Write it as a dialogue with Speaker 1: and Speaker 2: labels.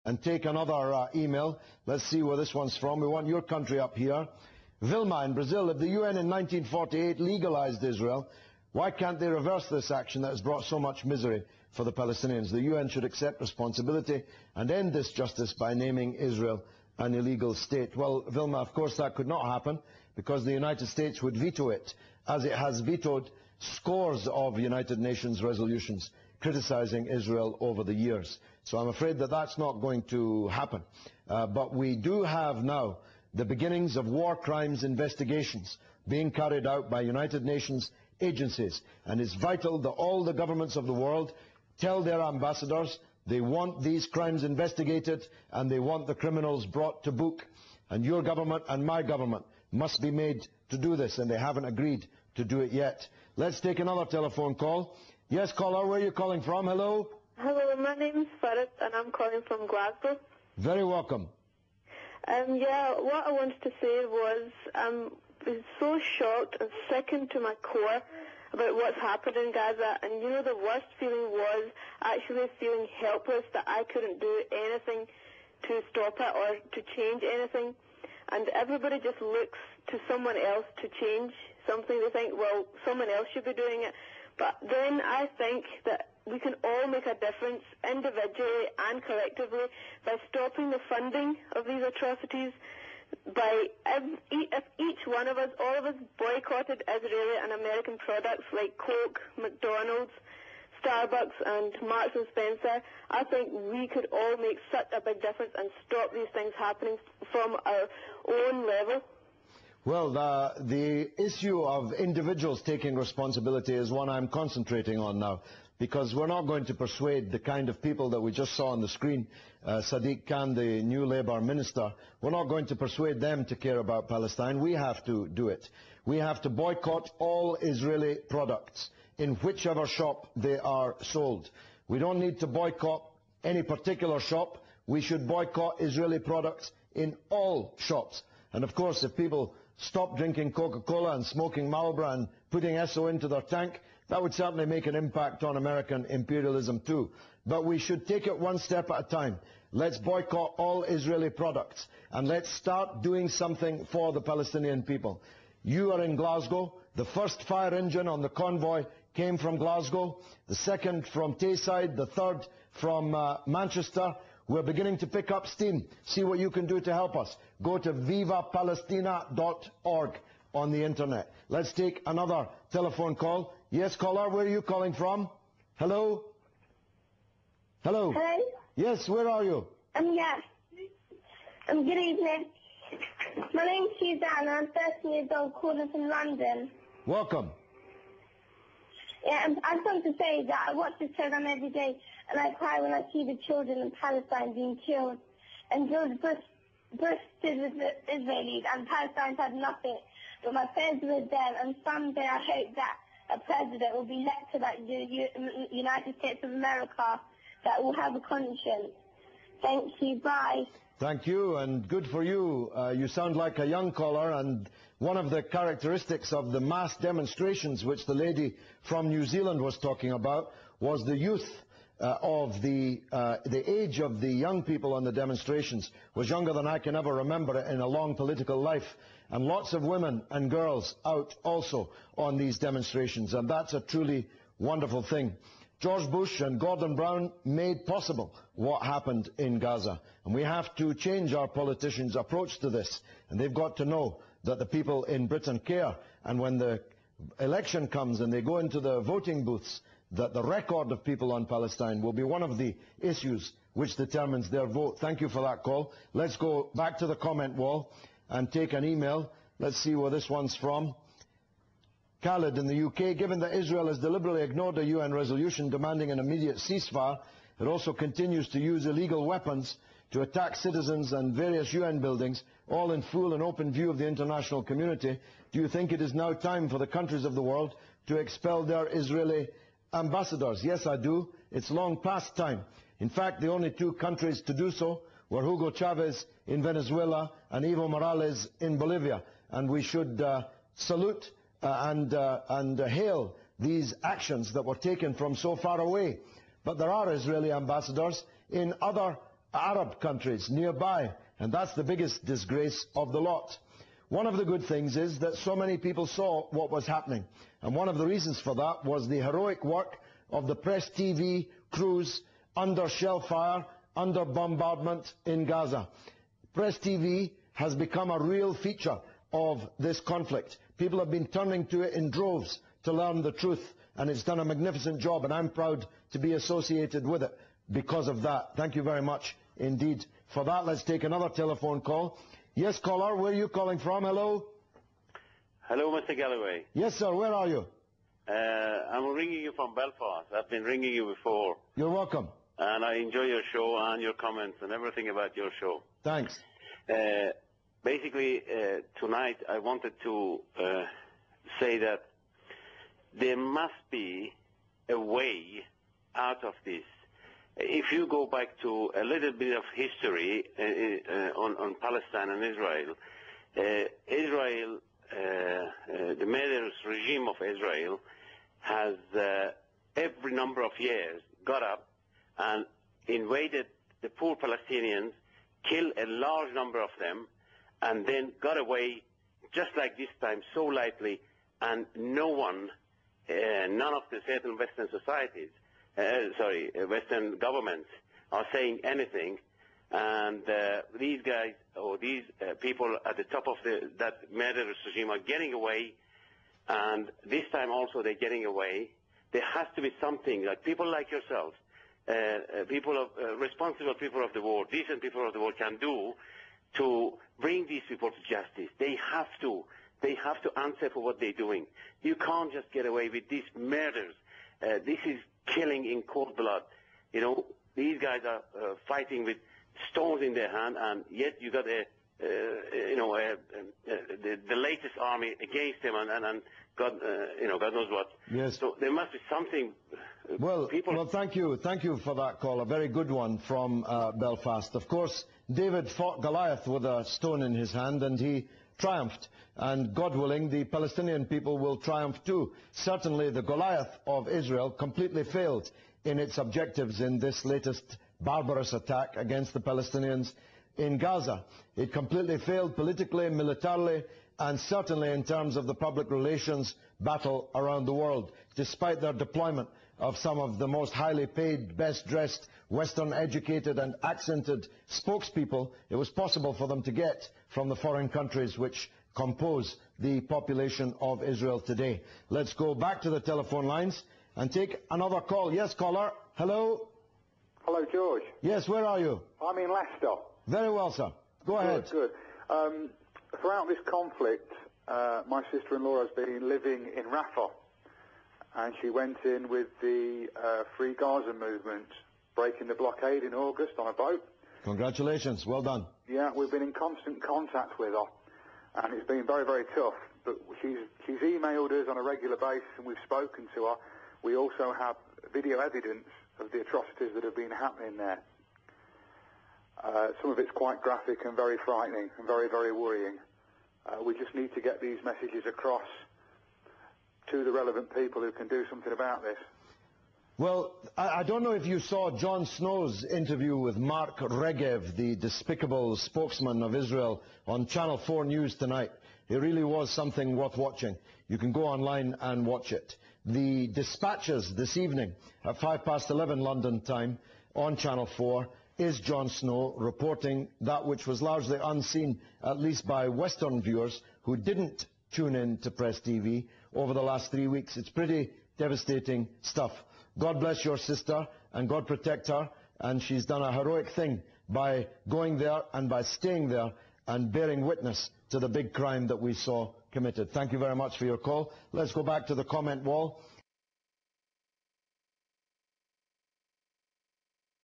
Speaker 1: and take another email. Let's see where this one's from. We want your country up here. Vilma in Brazil, if the UN in 1948 legalized Israel, why can't they reverse this action that has brought so much misery for the Palestinians? The UN should accept responsibility and end this justice by naming Israel an illegal state. Well, Vilma, of course that could not happen because the United States would veto it, as it has vetoed scores of United Nations resolutions criticizing Israel over the years. So I'm afraid that that's not going to happen. But we do have now the beginnings of war crimes investigations being carried out by United Nations agencies. And it's vital that all the governments of the world tell their ambassadors they want these crimes investigated and they want the criminals brought to book. And your government and my government must be made to do this, and they haven't agreed to do it yet. Let's take another telephone call. Yes, caller, where are you calling from? Hello?
Speaker 2: Hello, my name's Farid and I'm calling from Glasgow.
Speaker 1: Very welcome.
Speaker 2: Yeah, what I wanted to say was I'm so shocked and sickened to my core about what's happened in Gaza, and you know, the worst feeling was actually feeling helpless that I couldn't do anything to stop it or to change anything, and everybody just looks to someone else to change something. They think, well, someone else should be doing it, but then I think that we can all make a difference individually and collectively by stopping the funding of these atrocities. If each one of us, all of us, boycotted Israeli and American products like Coke, McDonald's, Starbucks and Marks and Spencer, I think we could all make such a big difference and stop these things happening from our own level.
Speaker 1: Well, the issue of individuals taking responsibility is one I'm concentrating on now, because we're not going to persuade the kind of people that we just saw on the screen, Sadiq Khan, the new Labour minister. We're not going to persuade them to care about Palestine. We have to do it. We have to boycott all Israeli products in whichever shop they are sold. We don't need to boycott any particular shop. We should boycott Israeli products in all shops. And of course, if people stop drinking Coca-Cola and smoking Marlboro and putting Esso into their tank, that would certainly make an impact on American imperialism too. But we should take it one step at a time. Let's boycott all Israeli products and let's start doing something for the Palestinian people. You are in Glasgow. The first fire engine on the convoy came from Glasgow, the second from Tayside, the third from Manchester. We're beginning to pick up steam. See what you can do to help us. Go to vivapalestina.org on the internet. Let's take another telephone call. Yes, caller, where are you calling from? Hello? Hello?
Speaker 3: Hello?
Speaker 1: Yes, where are you?
Speaker 3: Yeah. Good evening. My name's Suzanne. I'm 13 years old, calling from London.
Speaker 1: Welcome.
Speaker 3: Yeah, I just want to say that I watch this program every day, and I cry when I see the children in Palestine being killed. And George Bush did with the Israelis, and Palestine's had nothing. But my friends were there, and someday I hope that a president will be elected like the United States of America that will have a conscience. Thank you. Bye.
Speaker 1: Thank you, and good for you. You sound like a young caller, and one of the characteristics of the mass demonstrations which the lady from New Zealand was talking about was the youth of the age of the young people on the demonstrations was younger than I can ever remember in a long political life. And lots of women and girls out also on these demonstrations, and that's a truly wonderful thing. George Bush and Gordon Brown made possible what happened in Gaza, and we have to change our politicians' approach to this, and they've got to know that the people in Britain care, and when the election comes and they go into the voting booths, that the record of people on Palestine will be one of the issues which determines their vote. Thank you for that call. Let's go back to the comment wall and take an email. Let's see where this one's from. Khalid in the UK, given that Israel has deliberately ignored a UN resolution demanding an immediate ceasefire, it also continues to use illegal weapons to attack citizens and various UN buildings, all in full and open view of the international community. Do you think it is now time for the countries of the world to expel their Israeli ambassadors? Yes, I do. It's long past time. In fact, the only two countries to do so were Hugo Chavez in Venezuela and Evo Morales in Bolivia. And we should salute and hail these actions that were taken from so far away. But there are Israeli ambassadors in other Arab countries nearby, and that's the biggest disgrace of the lot. One of the good things is that so many people saw what was happening, and one of the reasons for that was the heroic work of the Press TV crews under shell fire, under bombardment in Gaza. Press TV has become a real feature of this conflict. People have been turning to it in droves to learn the truth, and it's done a magnificent job, and I'm proud to be associated with it because of that. Thank you very much indeed for that. Let's take another telephone call. Yes, caller, where are you calling from? Hello?
Speaker 4: Hello, Mr. Galloway.
Speaker 1: Yes, sir, where are you?
Speaker 4: I'm ringing you from Belfast. I've been ringing you before.
Speaker 1: You're welcome.
Speaker 4: And I enjoy your show and your comments and everything about your show.
Speaker 1: Thanks.
Speaker 4: Basically, tonight I wanted to say that there must be a way out of this. If you go back to a little bit of history on Palestine and Israel, the murderous regime of Israel has every number of years got up and invaded the poor Palestinians, killed a large number of them, and then got away just like this time so lightly, and no one, none of the certain Western societies, Western governments are saying anything, and these guys or these people at the top of that murderous regime are getting away, and this time also they're getting away. There has to be something like people like yourselves, responsible people of the world, decent people of the world can do to bring these people to justice. They have to answer for what they're doing. You can't just get away with these murders. This is killing in cold blood. You know, these guys are fighting with stones in their hand, and yet you got the latest army against them, and God knows what.
Speaker 1: Yes.
Speaker 4: So there must be something.
Speaker 1: Well, thank you for that call. A very good one from Belfast. Of course, David fought Goliath with a stone in his hand, and he triumphed. And God willing, the Palestinian people will triumph too. Certainly, the Goliath of Israel completely failed in its objectives in this latest barbarous attack against the Palestinians in Gaza. It completely failed politically, militarily, and certainly in terms of the public relations battle around the world, despite their deployment of some of the most highly paid, best-dressed, Western-educated and accented spokespeople. It was possible for them to get from the foreign countries which compose the population of Israel today. Let's go back to the telephone lines and take another call. Yes, caller. Hello?
Speaker 5: Hello, George.
Speaker 1: Yes, where are you?
Speaker 5: I'm in Leicester.
Speaker 1: Very well, sir. Go ahead.
Speaker 5: Good. Throughout this conflict, my sister-in-law has been living in Rafah, and she went in with the Free Gaza movement, breaking the blockade in August on a boat.
Speaker 1: Congratulations. Well done.
Speaker 5: Yeah, we've been in constant contact with her, and it's been very, very tough. But she's emailed us on a regular basis, and we've spoken to her. We also have video evidence of the atrocities that have been happening there. Some of it's quite graphic and very frightening and very, very worrying. We just need to get these messages across to the relevant people who can do something about this.
Speaker 1: Well, I don't know if you saw Jon Snow's interview with Mark Regev, the despicable spokesman of Israel, on Channel 4 News tonight. It really was something worth watching. You can go online and watch it. The dispatches this evening at 11:05 London time on Channel 4 is Jon Snow reporting that which was largely unseen, at least by Western viewers who didn't tune in to Press TV over the last 3 weeks. It's pretty devastating stuff. God bless your sister, and God protect her, and she's done a heroic thing by going there and by staying there and bearing witness to the big crime that we saw committed. Thank you very much for your call. Let's go back to the comment wall.